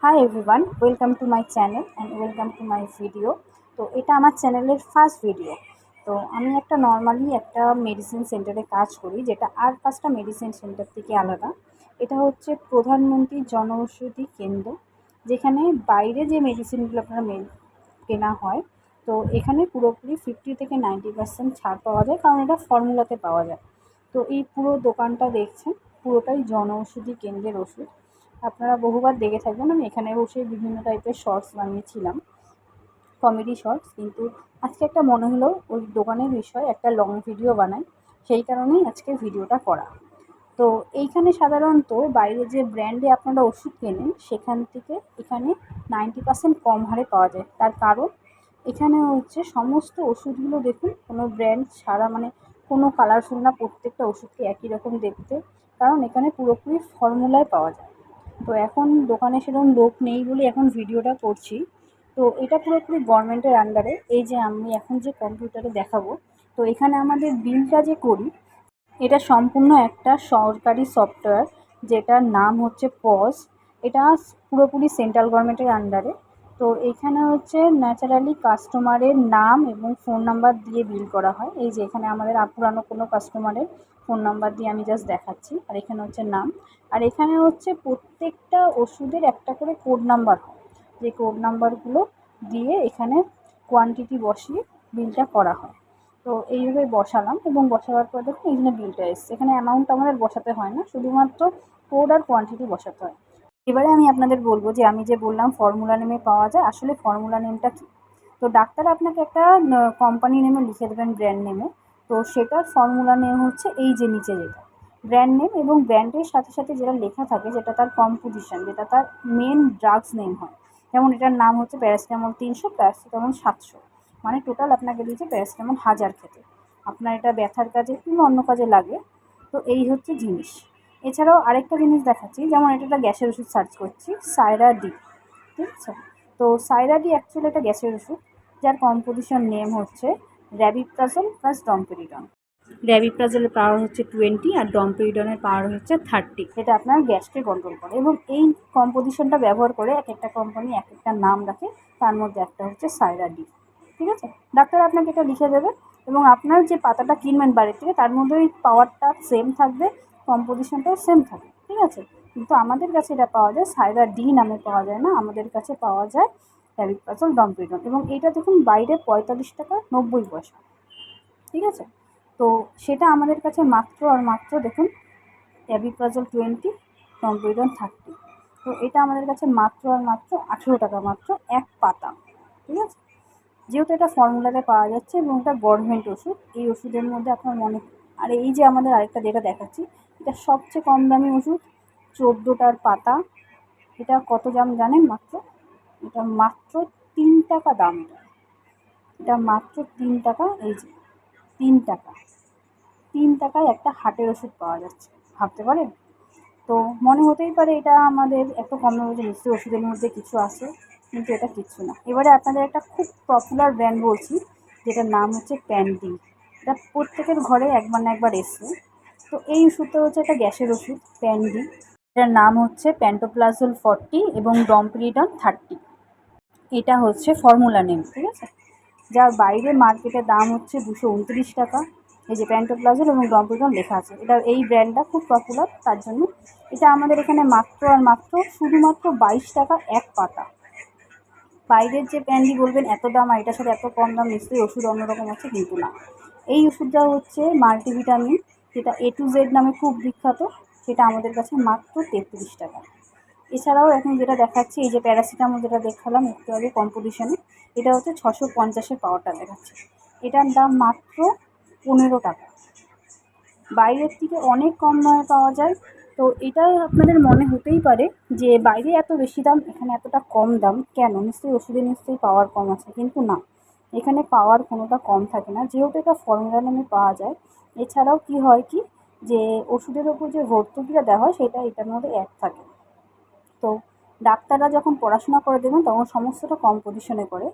Hi everyone, welcome to my channel and welcome to my video. তো এটা আমার চ্যানেলের ফার্স্ট ভিডিও। তো আমি নর্মালি একটা মেডিসিন সেন্টারে কাজ করি, যেটা আর 5টা মেডিসিন সেন্টার থেকে আলাদা। এটা হচ্ছে প্রধানমন্ত্রী জনঔষধি কেন্দ্র, যেখানে বাইরে যে মেডিসিনগুলো আপনারা কেনা হয়। তো এখানে পুরোপুরি 50 থেকে 90% ছাড় পাওয়া যায়, কারণ এটা ফর্মুলাতে পাওয়া যায়। তো এই পুরো দোকানটা দেখছেন, পুরোটাই জনঔষধি কেন্দ্রের ওষুধ। আপনারা বহুবার দেখে থাকবেন, আমি এখানে বসে বিভিন্ন টাইপের শর্টস বানিয়েছিলাম, কমেডি শর্টস। কিন্তু আজকে একটা মনে হলো ওই দোকানের বিষয়ে একটা লং ভিডিও বানাই, সেই কারণেই আজকে ভিডিওটা করা। তো এইখানে সাধারণত বাইরে যে ব্র্যান্ডে আপনারা ওষুধ কেনেন, সেখান থেকে এখানে 90% কম হারে পাওয়া যায়। তার কারণ এখানে হচ্ছে সমস্ত ওষুধগুলো দেখুন কোনো ব্র্যান্ড ছাড়া, মানে কোনো কালারফুল না, প্রত্যেকটা ওষুধকে একই রকম দেখতে, কারণ এখানে পুরোপুরি ফর্মুলায় পাওয়া যায়। তো এখন দোকানে সেরকম লোক নেই বলে এখন ভিডিওটা করছি। তো এটা পুরোপুরি গভর্নমেন্টের আন্ডারে। এই যে আমি এখন যে কম্পিউটারে দেখাবো, তো এখানে আমাদের বিলটা যে করি, এটা সম্পূর্ণ একটা সরকারি সফটওয়্যার, যেটার নাম হচ্ছে পজ। এটা পুরোপুরি সেন্ট্রাল গভর্নমেন্টের আন্ডারে। তো এখানে হচ্ছে ন্যাচারালি কাস্টমারের নাম এবং ফোন নাম্বার দিয়ে বিল করা হয়। এই যে এখানে আমাদের পুরানো কোনো কাস্টমারের ফোন নাম্বার দিয়ে আমি জাস্ট দেখাচ্ছি, আর এখানে হচ্ছে নাম। আর এখানে হচ্ছে প্রত্যেকটা ওষুধের একটা করে কোড নাম্বার হয়, যে কোড নাম্বারগুলো দিয়ে এখানে কোয়ান্টিটি বসিয়ে বিলটা করা হয়। তো এইভাবে বসালাম, এবং বসাবার পর দেখুন এখানে বিলটা এসছে। এখানে অ্যামাউন্ট আমাদের বসাতে হয় না, শুধুমাত্র কোড আর কোয়ান্টিটি বসাতে হয়। এবারে আমি আপনাদের বলবো যে আমি যে বললাম ফর্মুলা নেমে পাওয়া যায়, আসলে ফর্মুলা নেমটা কী। তো ডাক্তার আপনাকে একটা কোম্পানি নেমে লিখে দেবেন, ব্র্যান্ড নেমে। তো সেটার ফর্মুলা নেম হচ্ছে এই যে নিচে যেটা ব্র্যান্ড নেম, এবং ব্র্যান্ডের সাথে সাথে যেটা লেখা থাকে, যেটা তার কম্পোজিশন, যেটা তার মেন ড্রাগস নেম হয়। যেমন এটার নাম হচ্ছে প্যারাসিটামল 300, প্যারাসিটামল 700, মানে টোটাল আপনাকে দিয়েছে প্যারাসিটামল 1000 খেতে। আপনার এটা ব্যথার কাজে কিংবা অন্য কাজে লাগে। তো এই হচ্ছে জিনিস। এছাড়াও আরেকটা জিনিস দেখাচ্ছি, যেমন এটা একটা গ্যাসের ওষুধ সার্চ করছি, সাইরা ডি। ঠিক আছে? তো সাইরা ডি অ্যাকচুয়ালি একটা গ্যাসের ওষুধ, যার কম্পোজিশন নেম হচ্ছে র্যাবিপ্রাজল প্লাস ডমপেরিডন। র্যাবিপ্রাজলের পাওয়ার হচ্ছে 20 আর ডমপেরিডনের পাওয়ার হচ্ছে 30। এটা আপনার গ্যাসকে কন্ট্রোল করে, এবং এই কম্পোজিশনটা ব্যবহার করে এক একটা কোম্পানি এক একটা নাম রাখে, তার মধ্যে একটা হচ্ছে সাইরা ডি। ঠিক আছে? ডাক্তার আপনাকে এটা লিখে দেবে, এবং আপনার যে পাতাটা কিনবেন বাড়ি থেকে, তার মধ্যে ওই পাওয়ারটা সেম থাকবে, কম্পোজিশনটাও সেম থাকবে। ঠিক আছে? কিন্তু আমাদের কাছে এটা পাওয়া যায় সাইরা ডি নামে, পাওয়া যায় না, আমাদের কাছে পাওয়া যায় র্যাবিপ্রাজল ডমপেরিডন। এবং এটা দেখুন বাইরে 45 টাকা 90 পয়সা। ঠিক আছে? তো সেটা আমাদের কাছে মাত্র আর মাত্র দেখুন র্যাবিপ্রাজল 20, ডমপেরিডন 30। তো এটা আমাদের কাছে মাত্র আর মাত্র 18 টাকা, মাত্র এক পাতা। ঠিক আছে? যেহেতু এটা ফর্মুলাতে পাওয়া যাচ্ছে এবং এটা গভর্নমেন্ট ওষুধ, এই ওষুধের মধ্যে আপনার মনে, আর এই যে আমাদের আরেকটা যেটা দেখাচ্ছি, এটা সবচেয়ে কম দামি ওষুধ, 14টার পাতা। এটা কত দাম জানেন? মাত্র, এটা মাত্র 3 টাকা দাম। এটা মাত্র 3 টাকা। এই যে 3 টাকা, 3 টাকায় একটা হার্টের ওষুধ পাওয়া যাচ্ছে। ভাবতে পারেন? তো মনে হতেই পারে এটা আমাদের এত কম দামে, নিশ্চয়ই ওষুধের মধ্যে কিছু আছে, কিন্তু এটা কিচ্ছু না। এবারে আপনাদের একটা খুব পপুলার ব্র্যান্ড বলছি, যেটার নাম হচ্ছে প্যান্টি। এটা প্রত্যেকের ঘরে একবার না একবার এসছে। তো এই ওষুধটা হচ্ছে একটা গ্যাসের ওষুধ, প্যান্ডি। এটার নাম হচ্ছে প্যান্টোপ্লাজল 40 এবং ডমপেরিডন 30। এটা হচ্ছে ফর্মুলা নেম। ঠিক আছে? যার বাইরে মার্কেটের দাম হচ্ছে 229 টাকা। এই যে প্যান্টোপ্লাজল এবং ডমপেরিডন লেখা আছে, এটা এই ব্র্যান্ডটা খুব পপুলার, তার জন্য এটা আমাদের এখানে মাত্র আর মাত্র শুধুমাত্র 22 টাকা এক পাতা। বাইরের যে প্যান্ডি বলবেন এত দাম, আর এটার সাথে এত কম দাম, নিশ্চয়ই ওষুধ অন্যরকম আছে, কিন্তু না। এই ওষুধটা হচ্ছে মাল্টিভিটামিন, যেটা A to Z নামে খুব বিখ্যাত, সেটা আমাদের কাছে মাত্র 33 টাকা। এছাড়াও এখন যেটা দেখাচ্ছি, এই যে প্যারাসিটামল যেটা দেখালাম একটু আগে কম্পোজিশনে, এটা হচ্ছে 650-এর পাওয়ারটা দেখাচ্ছে। এটার দাম মাত্র 15 টাকা। বাইরের থেকে অনেক কম দামে পাওয়া যায়। তো এটা আপনাদের মনে হতেই পারে যে বাইরে এত বেশি দাম, এখানে এতটা কম দাম কেন? নিশ্চয়ই ওষুধে নিশ্চয়ই পাওয়ার কম আছে, কিন্তু না, এখানে পাওয়ার কোনোটা কম থাকে না, যেহেতু এটা ফর্মুলা নামে পাওয়া যায়। এছাড়াও কি হয় কি, যে ওষুধের ওপর যে ভর্তুকিটা দেওয়া হয়, সেটা এটার মধ্যে অ্যাড থাকে। তো ডাক্তাররা যখন পড়াশোনা করে দেবেন, তখন সমস্তটা কম্পোজিশনে করে।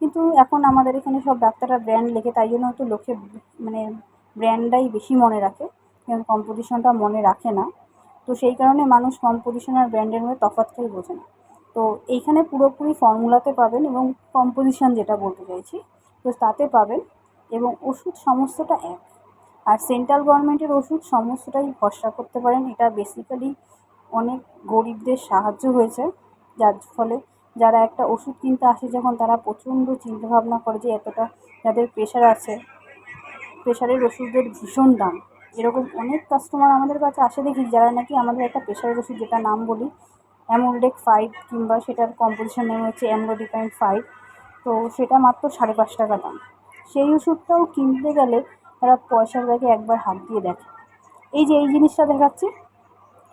কিন্তু এখন আমাদের এখানে সব ডাক্তাররা ব্র্যান্ড লেখে, তাই জন্য হয়তো লোকে মানে ব্র্যান্ডটাই বেশি মনে রাখে, কারণ কম্পোজিশনটা মনে রাখে না। তো সেই কারণে মানুষ কম্পোজিশন আর ব্র্যান্ডের মধ্যে তফাৎটাই বোঝে না। তো এইখানে পুরোপুরি ফর্মুলাতে পাবেন এবং কম্পোজিশন যেটা বলতে চাইছি তো তাতে পাবেন, এবং ওষুধ সমস্তটা এক। আর সেন্ট্রাল গভর্নমেন্টের ওষুধ সমস্তটাই ভরসা করতে পারেন। এটা বেসিক্যালি অনেক গরিবদের সাহায্য হয়েছে, যার ফলে যারা একটা ওষুধ কিনতে আসে যখন, তারা প্রচণ্ড চিন্তাভাবনা করে যে এতটা, যাদের প্রেশার আছে, প্রেশারের ওষুধের ভীষণ দাম। এরকম অনেক কাস্টমার আমাদের কাছে আসে দেখি, যারা নাকি আমাদের একটা প্রেশারের ওষুধ, যেটা নাম বলি অ্যামোল্ডেক 5, কিংবা সেটার কম্পোজিশন নেম হচ্ছে অ্যামলোডিপাইন 5, তো সেটা মাত্র 5.5 টাকা দাম। সেই ওষুধটাও কিনতে গেলে তারা পয়সার ব্যাগে একবার হাত দিয়ে দেখে। এই যে এই জিনিসটা দেখাচ্ছি,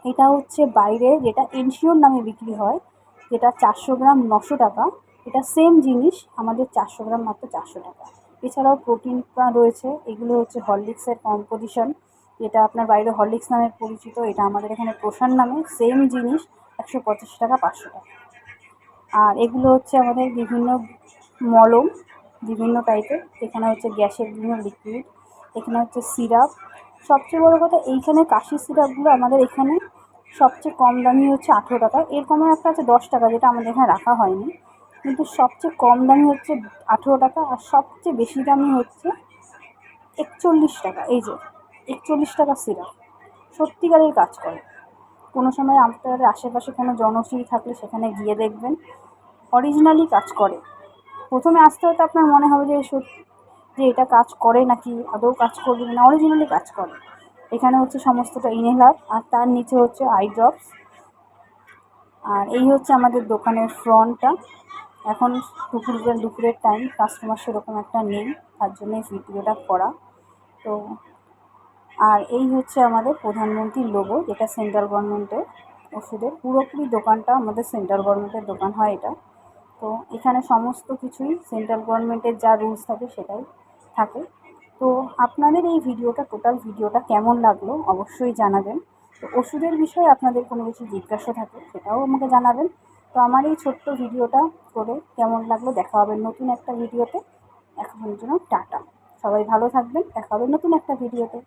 এটা হচ্ছে বাইরে যেটা এনশিওর নামে বিক্রি হয়, যেটা 400 গ্রাম 900 টাকা, এটা সেম জিনিস আমাদের 400 গ্রাম মাত্র 400 টাকা। এছাড়াও প্রোটিন রয়েছে, এগুলো হচ্ছে হরলিক্সের কম্পোজিশন, যেটা আপনার বাইরে হরলিক্স নামে পরিচিত, এটা আমাদের এখানে প্রসার নামে, সেম জিনিস 185 টাকা 500 টাকা। আর এগুলো হচ্ছে আমাদের বিভিন্ন মলম, বিভিন্ন টাইপের। এখানে হচ্ছে গ্যাসের বিভিন্ন লিকুইড, এখানে হচ্ছে সিরাপ। সবচেয়ে বড় কথা, এইখানে কাশির সিরাপগুলো আমাদের এখানে সবচেয়ে কম দামি হচ্ছে 18 টাকা, এর কমও একটা আছে 10 টাকা, যেটা আমাদের এখানে রাখা হয়নি, কিন্তু সবচেয়ে কম দামি হচ্ছে 18 টাকা, আর সবচেয়ে বেশি দামি হচ্ছে 41 টাকা। এই যে 41 টাকা সিরাপ সত্যিকারের কাজ করে। কোনো সময় আপনাদের আশেপাশে কোনো জনশ্রী থাকলে সেখানে গিয়ে দেখবেন, অরিজিনালি কাজ করে। প্রথমে আসতে হয়তো আপনার মনে হবে যে যে এটা কাজ করে নাকি, আদৌ কাজ করবে না, অরিজিনালি কাজ করে। এখানে হচ্ছে সমস্তটা ইনহেলার, আর তার নিচে হচ্ছে আই ড্রপস। আর এই হচ্ছে আমাদের দোকানের ফ্রন্টটা। এখন দুপুরের টাইম, কাস্টমার সেরকম একটা নেই, তার জন্য ভিডিওটা করা। তো আর এই হচ্ছে আমাদের প্রধানমন্ত্রীর লোগো, যেটা সেন্ট্রাল গভর্নমেন্টের ওষুধের। পুরোপুরি দোকানটা আমাদের সেন্ট্রাল গভর্নমেন্টের দোকান হয় এটা। তো এখানে সমস্ত কিছুই সেন্ট্রাল গভর্নমেন্টের যা রুলস থাকে সেটাই থাকে। তো আপনাদের এই ভিডিওটা, টোটাল ভিডিওটা কেমন লাগলো অবশ্যই জানাবেন। তো ওষুধের বিষয়ে আপনাদের কোনো কিছু জিজ্ঞাসা থাকে সেটাও আমাকে জানাবেন। তো আমার এই ছোট্ট ভিডিওটা করে কেমন লাগলো, দেখা হবে নতুন একটা ভিডিওতে। এখনের জন্য টাটা, সবাই ভালো থাকবেন, দেখা হবে নতুন একটা ভিডিওতে।